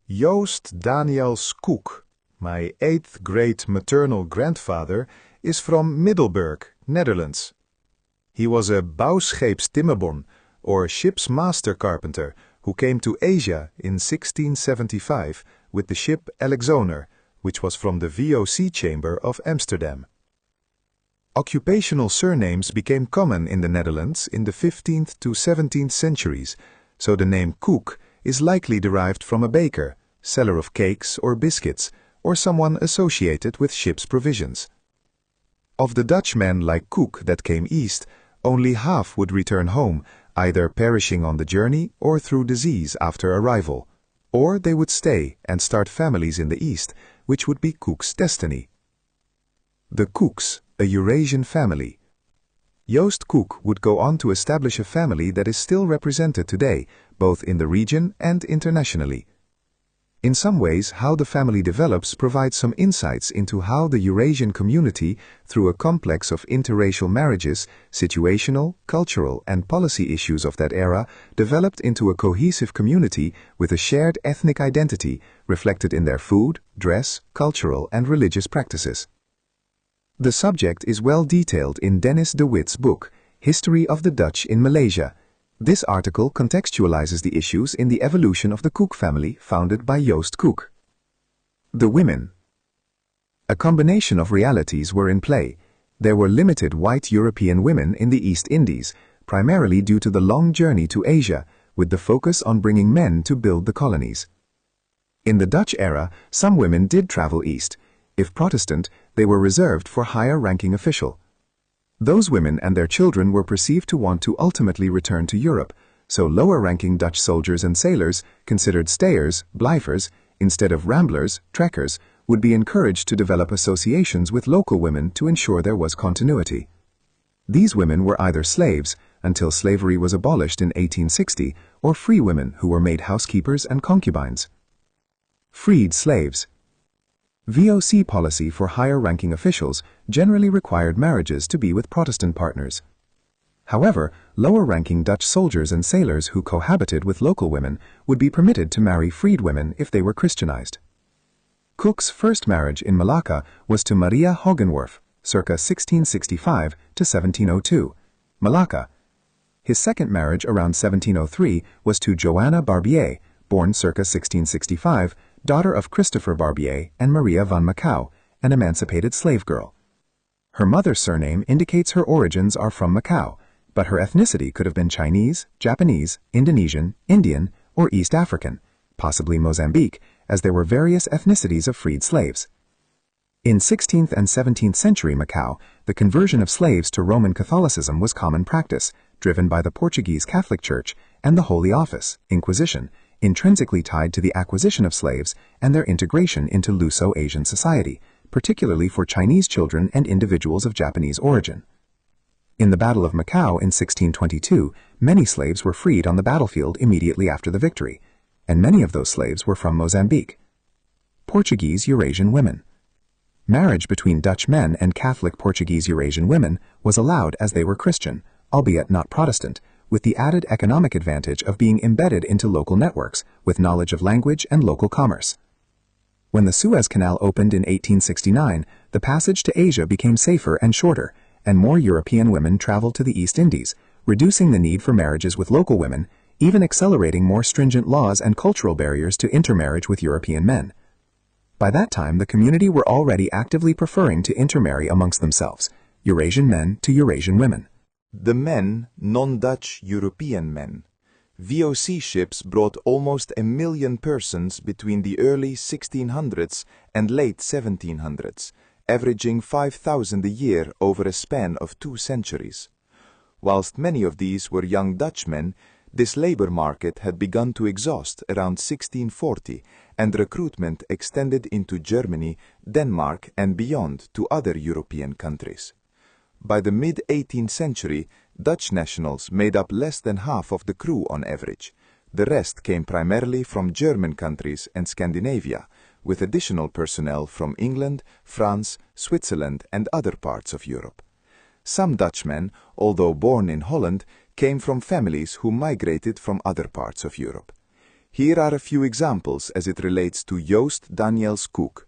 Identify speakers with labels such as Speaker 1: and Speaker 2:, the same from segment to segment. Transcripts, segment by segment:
Speaker 1: Joost Danielsz Koek, my 8th great maternal grandfather, is from Middelburg, Netherlands. He was a bouwscheepstimmerbon, or ship's master carpenter, who came to Asia in 1675 with the ship Alexander, which was from the VOC chamber of Amsterdam. Occupational surnames became common in the Netherlands in the 15th to 17th centuries, so the name Koek is likely derived from a baker, seller of cakes or biscuits, or someone associated with ship's provisions. Of the Dutchmen like Koek that came east, only half would return home, either perishing on the journey or through disease after arrival, or they would stay and start families in the east, which would be Koek's destiny. The Koeks, a Eurasian family. Joost Koek would go on to establish a family that is still represented today, both in the region and internationally. In some ways, how the family develops provides some insights into how the Eurasian community, through a complex of interracial marriages, situational, cultural, and policy issues of that era, developed into a cohesive community with a shared ethnic identity reflected in their food, dress, cultural, and religious practices. The subject is well detailed in Dennis de Wit's book, History of the Dutch in Malaysia. This article contextualizes the issues in the evolution of the Koek family founded by Joost Koek. The women. A combination of realities were in play. There were limited white European women in the East Indies, primarily due to the long journey to Asia, with the focus on bringing men to build the colonies. In the Dutch era, some women did travel east. If Protestant, they were reserved for higher-ranking official. Those women and their children were perceived to want to ultimately return to Europe, so lower-ranking Dutch soldiers and sailors, considered stayers, blijvers, instead of ramblers, trekkers, would be encouraged to develop associations with local women to ensure there was continuity. These women were either slaves, until slavery was abolished in 1860, or free women who were made housekeepers and concubines. Freed slaves. VOC policy for higher-ranking officials generally required marriages to be with Protestant partners. However, lower-ranking Dutch soldiers and sailors who cohabited with local women would be permitted to marry freed women if they were Christianized. Koek's first marriage in Malacca was to Maria Hogenwerf, circa 1665 to 1702, Malacca. His second marriage around 1703 was to Joanna Barbier, born circa 1665, daughter of Christopher Barbier and Maria van Macau, an emancipated slave girl. Her mother's surname indicates her origins are from Macau, but her ethnicity could have been Chinese, Japanese, Indonesian, Indian, or East African, possibly Mozambique, as there were various ethnicities of freed slaves. In 16th and 17th century Macau, the conversion of slaves to Roman Catholicism was common practice, driven by the Portuguese Catholic Church and the Holy Office, Inquisition, intrinsically tied to the acquisition of slaves and their integration into Luso-Asian society, particularly for Chinese children and individuals of Japanese origin. In the Battle of Macau in 1622, many slaves were freed on the battlefield immediately after the victory, and many of those slaves were from Mozambique. Portuguese Eurasian women. Marriage between Dutch men and Catholic Portuguese Eurasian women was allowed as they were Christian, albeit not Protestant, with the added economic advantage of being embedded into local networks with knowledge of language and local commerce. When the Suez Canal opened in 1869, the passage to Asia became safer and shorter, and more European women traveled to the East Indies, reducing the need for marriages with local women, even accelerating more stringent laws and cultural barriers to intermarriage with European men. By that time, the community were already actively preferring to intermarry amongst themselves, Eurasian men to Eurasian women.
Speaker 2: The men, non-Dutch European men. VOC ships brought almost 1 million persons between the early 1600s and late 1700s, averaging 5,000 a year over a span of 2 centuries. Whilst many of these were young Dutchmen, this labor market had begun to exhaust around 1640, and recruitment extended into Germany, Denmark, and beyond to other European countries. By the mid-18th century, Dutch nationals made up less than half of the crew on average. The rest came primarily from German countries and Scandinavia, with additional personnel from England, France, Switzerland, and other parts of Europe. Some Dutchmen, although born in Holland, came from families who migrated from other parts of Europe. Here are a few examples as it relates to Joost Danielsz Koek.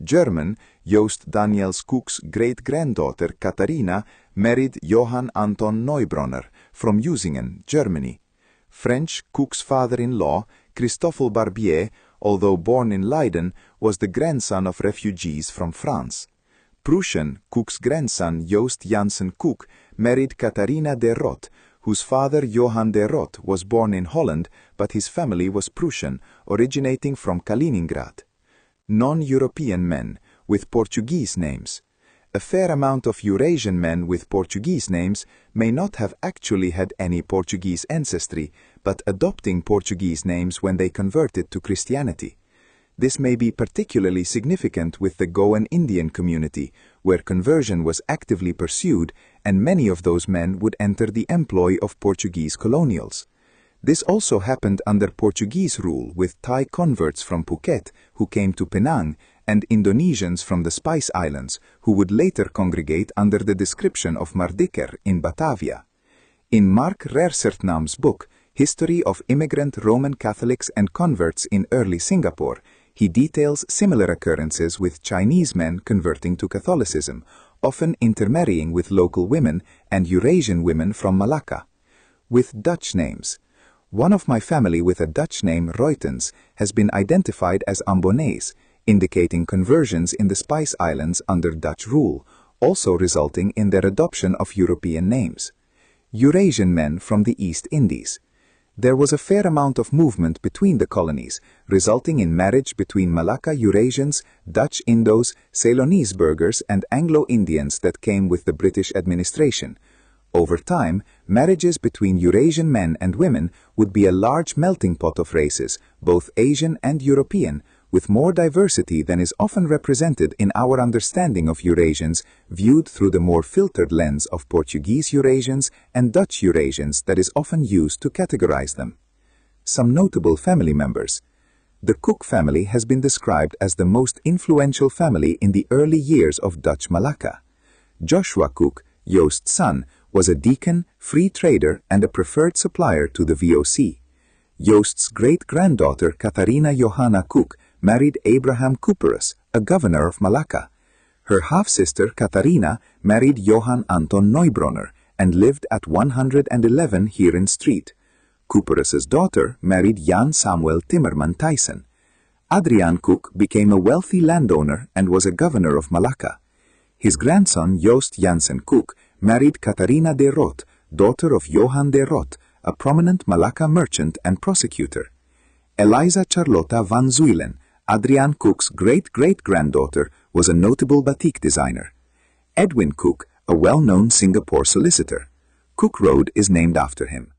Speaker 2: German, Joost Danielsz Koek's great-granddaughter Katharina married Johann Anton Neubronner from Usingen, Germany. French, Koek's father-in-law, Christoffel Barbier, although born in Leiden, was the grandson of refugees from France. Prussian, Koek's grandson Joost Jansen Koek married Katharina de Rot, whose father Johann de Rot was born in Holland, but his family was Prussian, originating from Kaliningrad. Non-European men with Portuguese names. A fair amount of Eurasian men with Portuguese names may not have actually had any Portuguese ancestry, but adopting Portuguese names when they converted to Christianity. This may be particularly significant with the Goan Indian community, where conversion was actively pursued, and many of those men would enter the employ of Portuguese colonials. This also happened under Portuguese rule with Thai converts from Phuket who came to Penang, and Indonesians from the Spice Islands who would later congregate under the description of Mardiker in Batavia. In Mark Reersertnam's book, History of Immigrant Roman Catholics and Converts in Early Singapore, he details similar occurrences with Chinese men converting to Catholicism, often intermarrying with local women and Eurasian women from Malacca. With Dutch names. One of my family with a Dutch name, Ruitens, has been identified as Ambonese, indicating conversions in the Spice Islands under Dutch rule, also resulting in their adoption of European names. Eurasian men from the East Indies. There was a fair amount of movement between the colonies, resulting in marriage between Malacca Eurasians, Dutch Indos, Ceylonese Burghers, and Anglo-Indians that came with the British administration. Over time, marriages between Eurasian men and women would be a large melting pot of races, both Asian and European, with more diversity than is often represented in our understanding of Eurasians, viewed through the more filtered lens of Portuguese Eurasians and Dutch Eurasians that is often used to categorize them. Some notable family members. The Koek family has been described as the most influential family in the early years of Dutch Malacca. Joshua Koek, Joost's son, was a deacon, free trader, and a preferred supplier to the VOC. Joost's great-granddaughter Katharina Johanna Koek married Abraham Couperus, a governor of Malacca. Her half-sister Katharina married Johann Anton Neubronner and lived at 111 Heeren Street. Couperus's daughter married Jan Samuel Timmerman Thijssen. Adriaan Koek became a wealthy landowner and was a governor of Malacca. His grandson Joost Jansen Koek married Katharina de Rot, daughter of Johann de Rot, a prominent Malacca merchant and prosecutor. Eliza Charlotta van Zuylen, Adriaan Koek's great-great-granddaughter, was a notable batik designer. Edwin Koek, a well-known Singapore solicitor. Koek Road is named after him.